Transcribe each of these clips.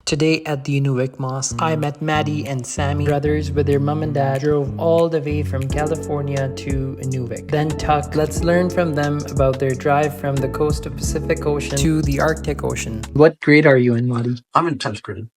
Today at the Inuvik Mosque, I met Mahdi and Sami, brothers with their mom and dad, drove all the way from California to Inuvik. Then talked, let's learn from them about their drive from the coast of Pacific Ocean to the Arctic Ocean. What grade are you in, Mahdi? I'm in 10th grade.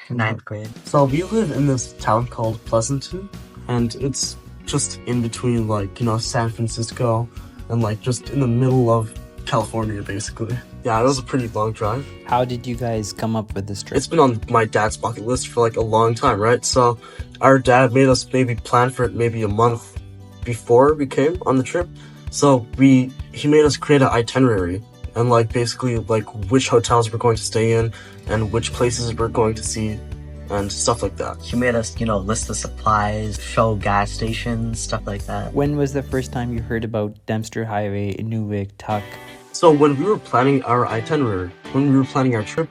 9th grade. So we live in this town called Pleasanton, and it's just in between, like, San Francisco and, like, just in the middle of California, basically. Yeah, it was a pretty long drive. How did you guys come up with this trip? It's been on my dad's bucket list for, like, a long time, right? So our dad made us maybe plan for it maybe a month before we came on the trip. So he made us create an itinerary and, like, basically, like, which hotels we're going to stay in and which places we're going to see and stuff like that. He made us, list the supplies, show gas stations, stuff like that. When was the first time you heard about Dempster Highway, Inuvik, Tuck? So when we were planning our itinerary, when we were planning our trip,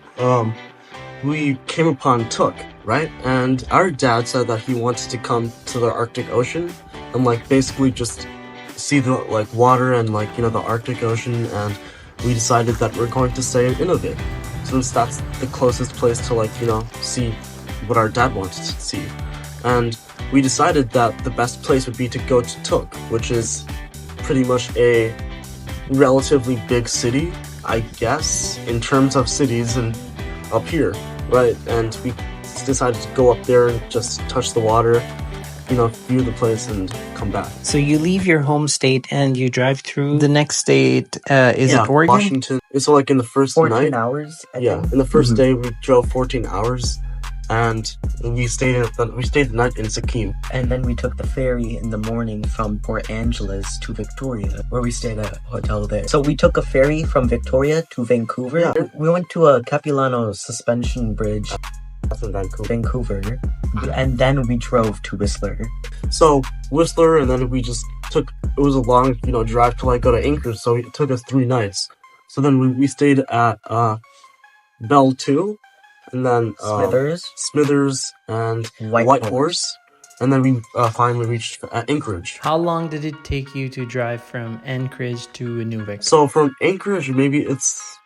we came upon Tuk, right? And our dad said that he wanted to come to the Arctic Ocean and, like, basically just see the, like, water and, like, the Arctic Ocean, and we decided that we're going to stay in Inuvik, since that's the closest place to, like, see what our dad wanted to see. And we decided that the best place would be to go to Tuk, which is pretty much a relatively big city, I guess, in terms of cities and up here, right? And we decided to go up there and just touch the water, view the place and come back. So you leave your home state and you drive through the next state, is it Oregon? Washington. So, like, in the first 14 hours? I think. In the first day we drove 14 hours. And we stayed the night in Sikkim. And then we took the ferry in the morning from Port Angeles to Victoria, where we stayed at a hotel there. So we took a ferry from Victoria to Vancouver. Yeah. We went to a Capilano suspension bridge. That's in Vancouver. And then we drove to Whistler. So Whistler, and then we just it was a long, drive to, like, go to Anchorage, so it took us 3 nights. So then we stayed at Bell 2. And then Smithers and Whitehorse. And then we finally reached Anchorage. How long did it take you to drive from Anchorage to Inuvik? So from Anchorage, maybe it's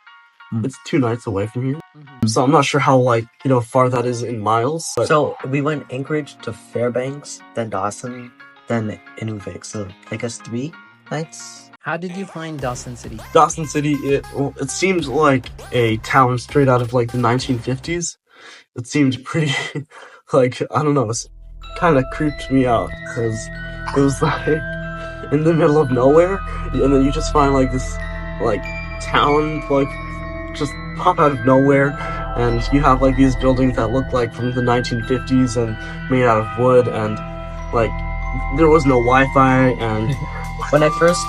2 nights away from here. So I'm not sure how, like, far that is in miles. But so we went Anchorage to Fairbanks, then Dawson, then Inuvik. So I guess 3 nights. How did you find Dawson City? Dawson City, it seemed like a town straight out of, like, the 1950s. It seemed pretty, like, I don't know, it kind of creeped me out, because it was, like, in the middle of nowhere, and then you just find, like, this, like, town, like, just pop out of nowhere, and you have, like, these buildings that look like from the 1950s and made out of wood, and, like, there was no Wi-Fi, and when I first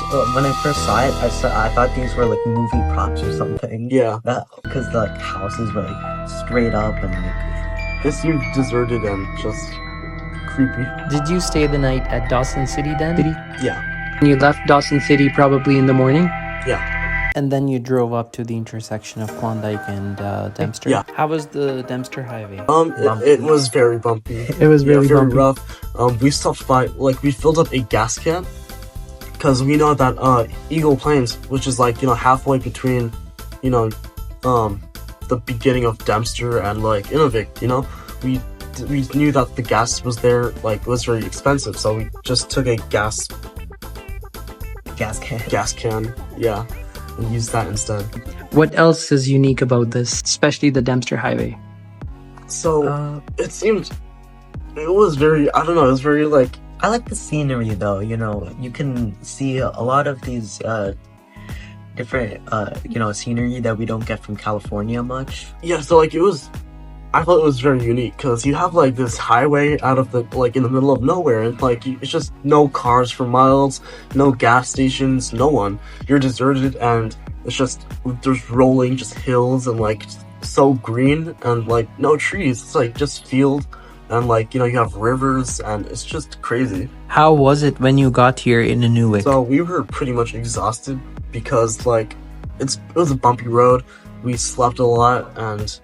saw it, I thought these were, like, movie props or something. Yeah. Because the, like, houses were, like, straight up and, like, it seemed deserted and just creepy. Did you stay the night at Dawson City then? Yeah. You left Dawson City probably in the morning? Yeah. And then you drove up to the intersection of Klondike and Dempster. Yeah. How was the Dempster Highway? It was very bumpy. It was really very bumpy. Rough. We stopped by, like, we filled up a gas can, because we know that Eagle Plains, which is, like, halfway between, the beginning of Dempster and, like, Inuvik, we knew that the gas was there, like, it was very expensive, so we just took a gas can, yeah, and used that instead. What else is unique about this, especially the Dempster Highway? So it was very, I don't know, it was very, like, I like the scenery, though. You can see a lot of these different scenery that we don't get from California much. Yeah, so, like, I thought it was very unique, because you have, like, this highway out of the, like, in the middle of nowhere, and, like, it's just no cars for miles, no gas stations, no one. You're deserted, and it's just, there's rolling just hills, and, like, so green, and, like, no trees. It's, like, just field, and, like, you have rivers, and it's just crazy. How was it when you got here in Inuvik? So we were pretty much exhausted, because, like, it was a bumpy road. We slept a lot, and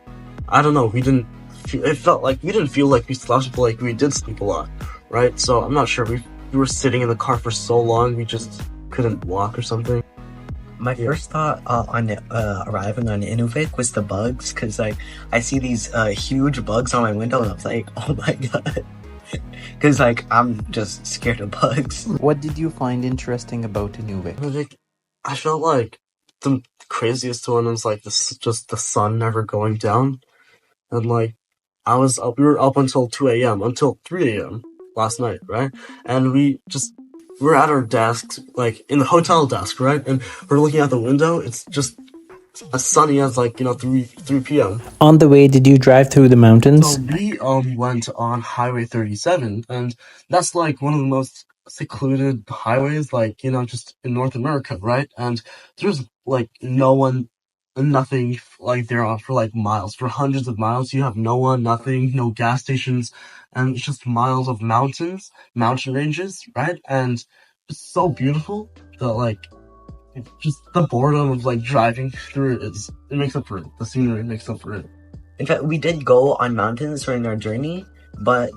I don't know, it felt like we didn't feel like we slept, but, like, we did sleep a lot, right? So I'm not sure, we were sitting in the car for so long, we just couldn't walk or something. My first thought on arriving on Inuvik was the bugs, because like I see these huge bugs on my window, and I was like, oh my god, because like I'm just scared of bugs. What did you find interesting about Inuvik? Like, I felt like the craziest one was like this, just the sun never going down, and like I was up, we were up until 2 a.m. until 3 a.m. last night, right? And we're at our desks, like in the hotel desk, right? And we're looking out the window. It's just as sunny as like 3 p.m. On the way, did you drive through the mountains? So we went on Highway 37, and that's like one of the most secluded highways, like just in North America, right? And there's like no one, nothing like there are for like miles, for hundreds of miles. You have no one, nothing, no gas stations, and it's just miles of mountains, mountain ranges, right? And it's so beautiful that like just the boredom of like driving through it makes up for it. The scenery makes up for it. In fact, we did go on mountains during our journey, but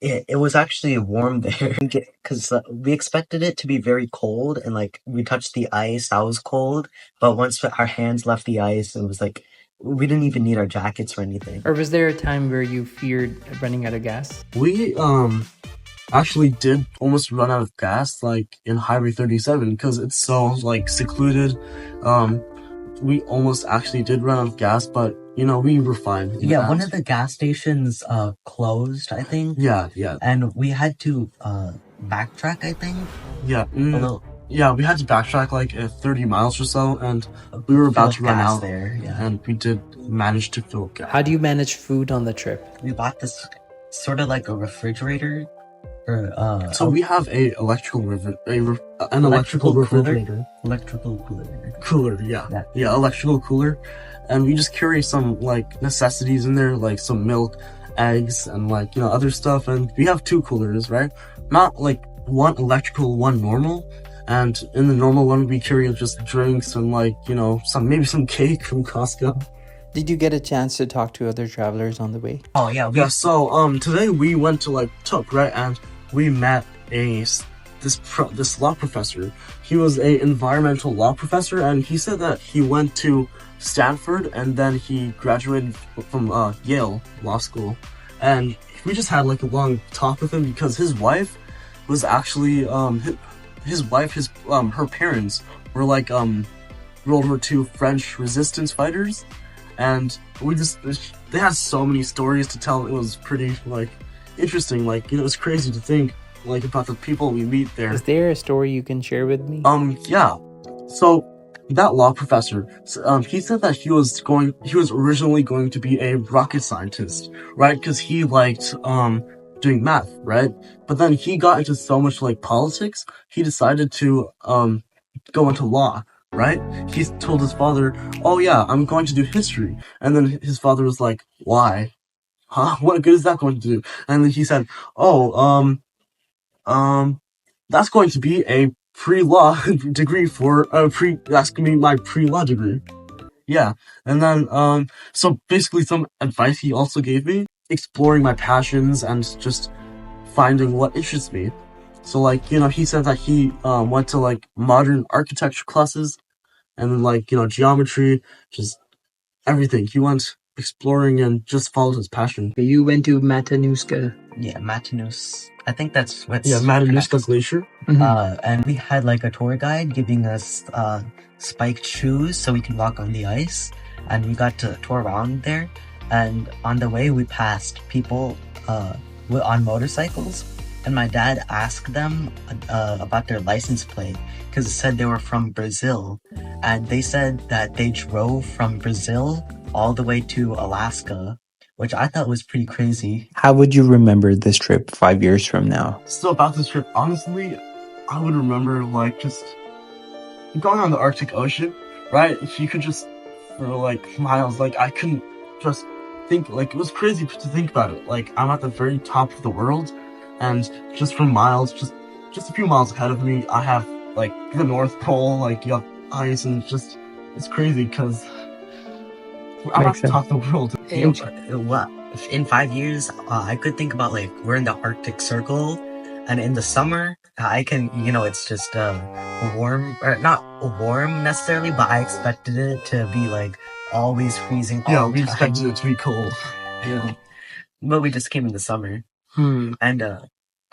it was actually warm there because we expected it to be very cold, and like we touched the ice, that was cold. But once our hands left the ice, it was like we didn't even need our jackets or anything. Or was there a time where you feared running out of gas? We actually did almost run out of gas like in Highway 37 because it's so like secluded. We almost actually did run out of gas, but we were fine. Yeah, one of the gas stations closed, I think. Yeah. And we had to backtrack, I think. Yeah. Yeah, we had to backtrack like 30 miles or so, and we were about to run out there. Yeah. And we did manage to fill gas. How do you manage food on the trip? We bought this sort of like a refrigerator. So we have an electrical refrigerator. Electrical Cooler, yeah. Yeah, electrical cooler. And we just carry some like necessities in there, like some milk, eggs, and like other stuff. And we have 2 coolers, right? Not like one electrical, one normal. And in the normal one, we carry just drinks and like maybe some cake from Costco. Did you get a chance to talk to other travelers on the way? Oh yeah. Yeah. So today we went to like Tuk, right? And we met this law professor. He was a environmental law professor, and he said that he went to Stanford and then he graduated from Yale Law School. And we just had like a long talk with him because his wife was actually her parents were like World War II French resistance fighters, and they had so many stories to tell. It was pretty like interesting. Like it was crazy to think like about the people we meet there. Is there a story you can share with me? Yeah. So that law professor, he said that he was originally going to be a rocket scientist, right? Because he liked doing math, right? But then he got into so much like politics, he decided to go into law, right? He told his father, "Oh yeah, I'm going to do history," and then his father was like, "Why? Huh? What good is that going to do?" And then he said, "Oh, that's going to be a pre-law degree that's gonna be my pre-law degree." Yeah. And then so basically some advice he also gave me, exploring my passions and just finding what interests me. So like he said that he went to like modern architecture classes, and then like geometry, just everything. He went exploring and just followed his passion. You went to Matanuska. Yeah, I think that's what's... Yeah, Matanuska Glacier. And we had like a tour guide giving us spiked shoes so we can walk on the ice, and we got to tour around there. And on the way we passed people on motorcycles, and my dad asked them about their license plate because it said they were from Brazil, and they said that they drove from Brazil all the way to Alaska, which I thought was pretty crazy. How would you remember this trip 5 years from now? So about this trip, honestly, I would remember like just going on the Arctic Ocean, right? If you could just for like miles, like I couldn't just think, like it was crazy to think about it. Like I'm at the very top of the world, and just from miles, just a few miles ahead of me, I have like the North Pole, like you have ice, and it's crazy because I'm at the top of the world. In 5 years, I could think about like we're in the Arctic Circle, and in the summer I can, it's just warm, or not warm necessarily, but I expected it to be like always freezing all Yeah, the we time. expected it to be cold. Yeah. But we just came in the summer, Hmm. and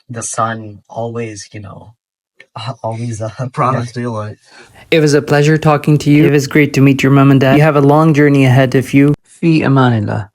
the sun always, always Brought us daylight. It was a pleasure talking to you. It was great to meet your mom and dad. You have a long journey ahead of you. Fi amanillah.